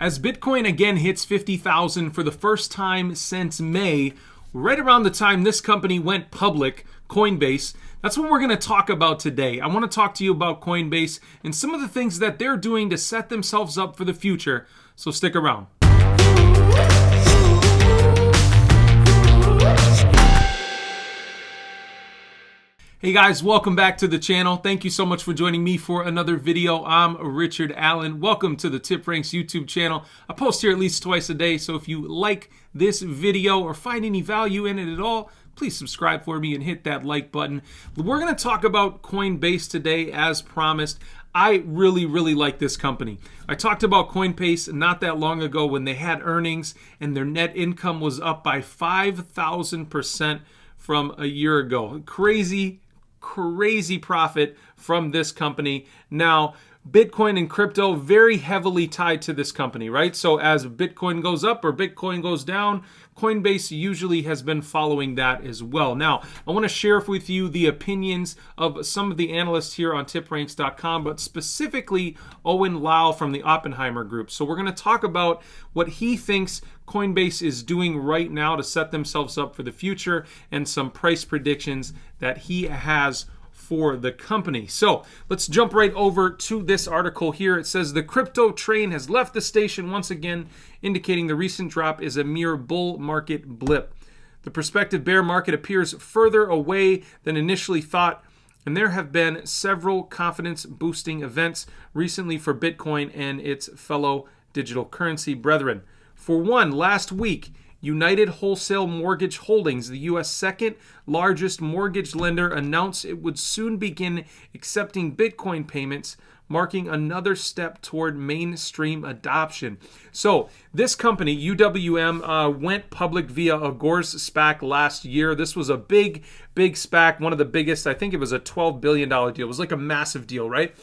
As Bitcoin again hits 50,000 for the first time since May, right around the time this company went public, Coinbase, that's what we're going to talk about today. I want to talk to you about Coinbase and some of the things that they're doing to set themselves up for the future, so stick around. Hey guys, welcome back to the channel. Thank you so much for joining me for another video. I'm Richard Allen. Welcome to the TipRanks YouTube channel. I post here at least twice a day, so if you like this video or find any value in it at all, please subscribe for me and hit that like button. We're going to talk about Coinbase today as promised. I really like this company. I talked about Coinbase not that long ago when they had earnings and their net income was up by 5,000% from a year ago. Crazy profit from this company. Now, Bitcoin and crypto very heavily tied to this company, right? So as Bitcoin goes up or Bitcoin goes down, Coinbase usually has been following that as well. Now, I want to share with you the opinions of some of the analysts here on TipRanks.com, but specifically Owen Lau from the Oppenheimer group. So we're going to talk about what he thinks Coinbase is doing right now to set themselves up for the future and some price predictions that he has for the company. So let's jump right over to this article here. It says the crypto train has left the station once again, indicating the recent drop is a mere bull market blip. The prospective bear market appears further away than initially thought, and there have been several confidence boosting events recently for Bitcoin and its fellow digital currency brethren. For one, last week, United Wholesale Mortgage Holdings, the U.S. second largest mortgage lender, announced it would soon begin accepting Bitcoin payments, marking another step toward mainstream adoption. So this company, UWM, went public via a Gore's SPAC last year. This was a big SPAC, one of the biggest. I think it was a $12 billion deal. It was like a massive deal, right?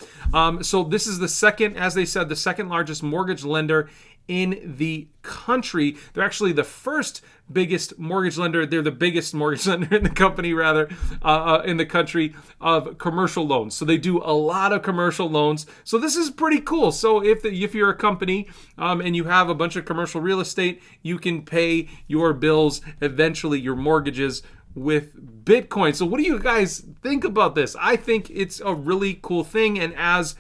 So this is the second, as they said, the second largest mortgage lender in the country. They're actually the first biggest mortgage lender. They're the biggest mortgage lender in the company, in the country of commercial loans. So they do a lot of commercial loans. So this is pretty cool. So if you're a company and you have a bunch of commercial real estate, you can pay your bills, eventually your mortgages, with Bitcoin. So what do you guys think about this? I think it's a really cool thing. And as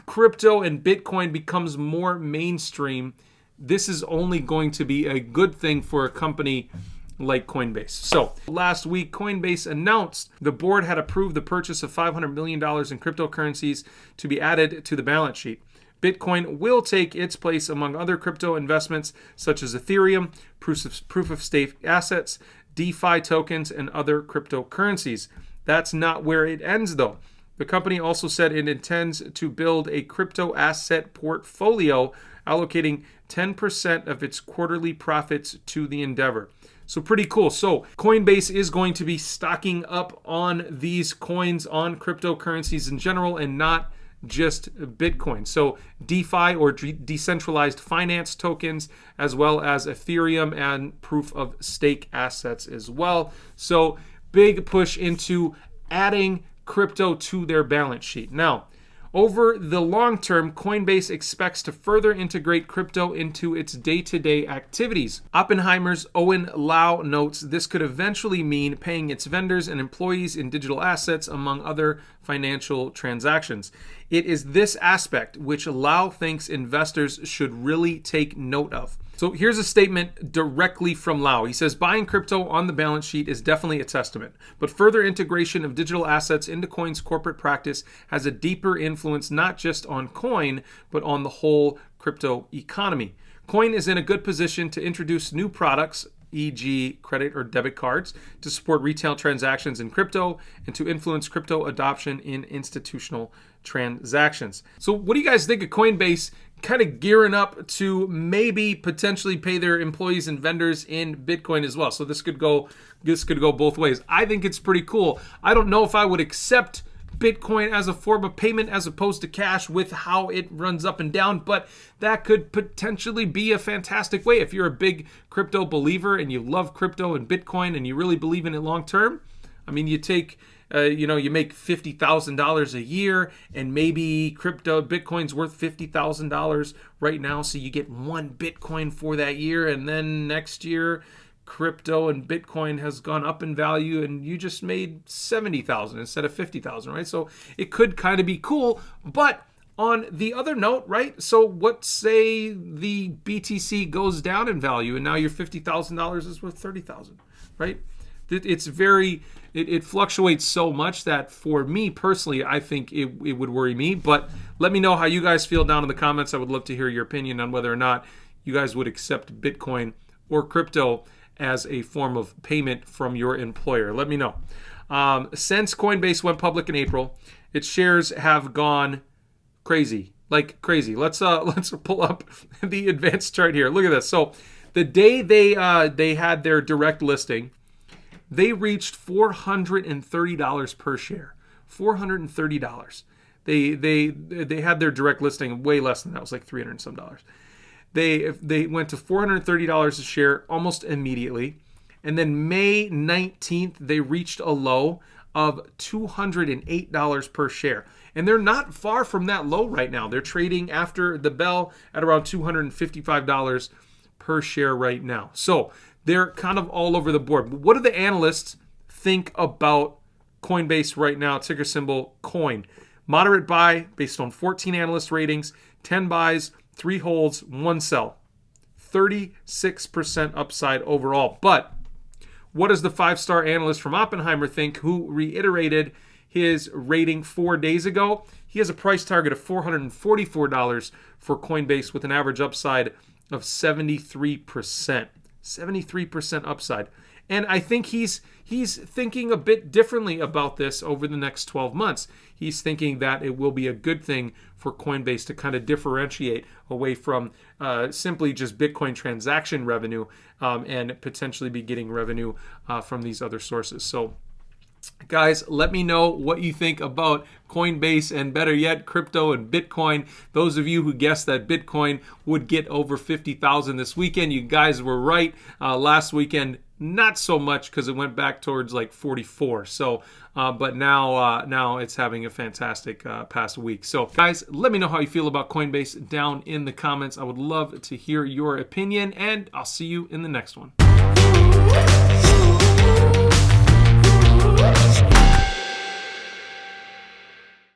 crypto and Bitcoin becomes more mainstream, this is only going to be a good thing for a company like Coinbase. So last week, Coinbase announced the board had approved the purchase of $500 million in cryptocurrencies to be added to the balance sheet. Bitcoin will take its place among other crypto investments such as Ethereum, proof of stake assets, DeFi tokens, and other cryptocurrencies. That's not where it ends, though. The company also said it intends to build a crypto asset portfolio, allocating 10% of its quarterly profits to the endeavor. So pretty cool. So Coinbase is going to be stocking up on these coins, on cryptocurrencies in general, and not just Bitcoin. So DeFi or decentralized finance tokens, as well as Ethereum and proof of stake assets as well. So big push into adding crypto to their balance sheet. Now, over the long term, Coinbase expects to further integrate crypto into its day-to-day activities. Oppenheimer's Owen Lau notes this could eventually mean paying its vendors and employees in digital assets, among other financial transactions. It is this aspect which Lau thinks investors should really take note of. So here's a statement directly from Lau. He says, buying crypto on the balance sheet is definitely a testament, but further integration of digital assets into Coin's corporate practice has a deeper influence not just on Coin, but on the whole crypto economy. Coin is in a good position to introduce new products, e.g. credit or debit cards, to support retail transactions in crypto and to influence crypto adoption in institutional transactions. So what do you guys think of Coinbase kind of gearing up to maybe potentially pay their employees and vendors in Bitcoin as well? So this could go both ways. I think it's pretty cool. I don't know if I would accept Bitcoin as a form of payment as opposed to cash with how it runs up and down, but that could potentially be a fantastic way. If you're a big crypto believer and you love crypto and Bitcoin and you really believe in it long term, I mean, you take you make $50,000 a year, and maybe Bitcoin's worth $50,000 right now, so you get 1 Bitcoin for that year, and then next year crypto and Bitcoin has gone up in value and you just made 70,000 instead of 50,000, right? So it could kind of be cool. But on the other note, right? So what say the BTC goes down in value and now your $50,000 is worth 30,000, right? It fluctuates so much that for me personally, I think it would worry me. But let me know how you guys feel down in the comments. I would love to hear your opinion on whether or not you guys would accept Bitcoin or crypto as a form of payment from your employer. Let me know. Since Coinbase went public in April, its shares have gone crazy, like crazy. Let's pull up the advanced chart here. Look at this. So the day they had their direct listing, they reached $430 per share. $430. They had their direct listing way less than that. It was like $300 and some dollars. They went to $430 a share almost immediately. And then May 19th, they reached a low of $208 per share. And they're not far from that low right now. They're trading after the bell at around $255 per share right now. So they're kind of all over the board. But what do the analysts think about Coinbase right now? Ticker symbol COIN. Moderate buy based on 14 analyst ratings, 10 buys, 3 holds, 1 sell. 36% upside overall. But what does the 5-star analyst from Oppenheimer think, who reiterated his rating 4 days ago? He has a price target of $444 for Coinbase with an average upside of 73%. 73% upside. And I think he's thinking a bit differently about this over the next 12 months. He's thinking that it will be a good thing for Coinbase to kind of differentiate away from simply just Bitcoin transaction revenue and potentially be getting revenue from these other sources. So guys, let me know what you think about Coinbase and, better yet, crypto and Bitcoin. Those of you who guessed that Bitcoin would get over 50,000 this weekend, you guys were right. Last weekend, not so much because it went back towards like 44. So, but now it's having a fantastic past week. So guys, let me know how you feel about Coinbase down in the comments. I would love to hear your opinion, and I'll see you in the next one.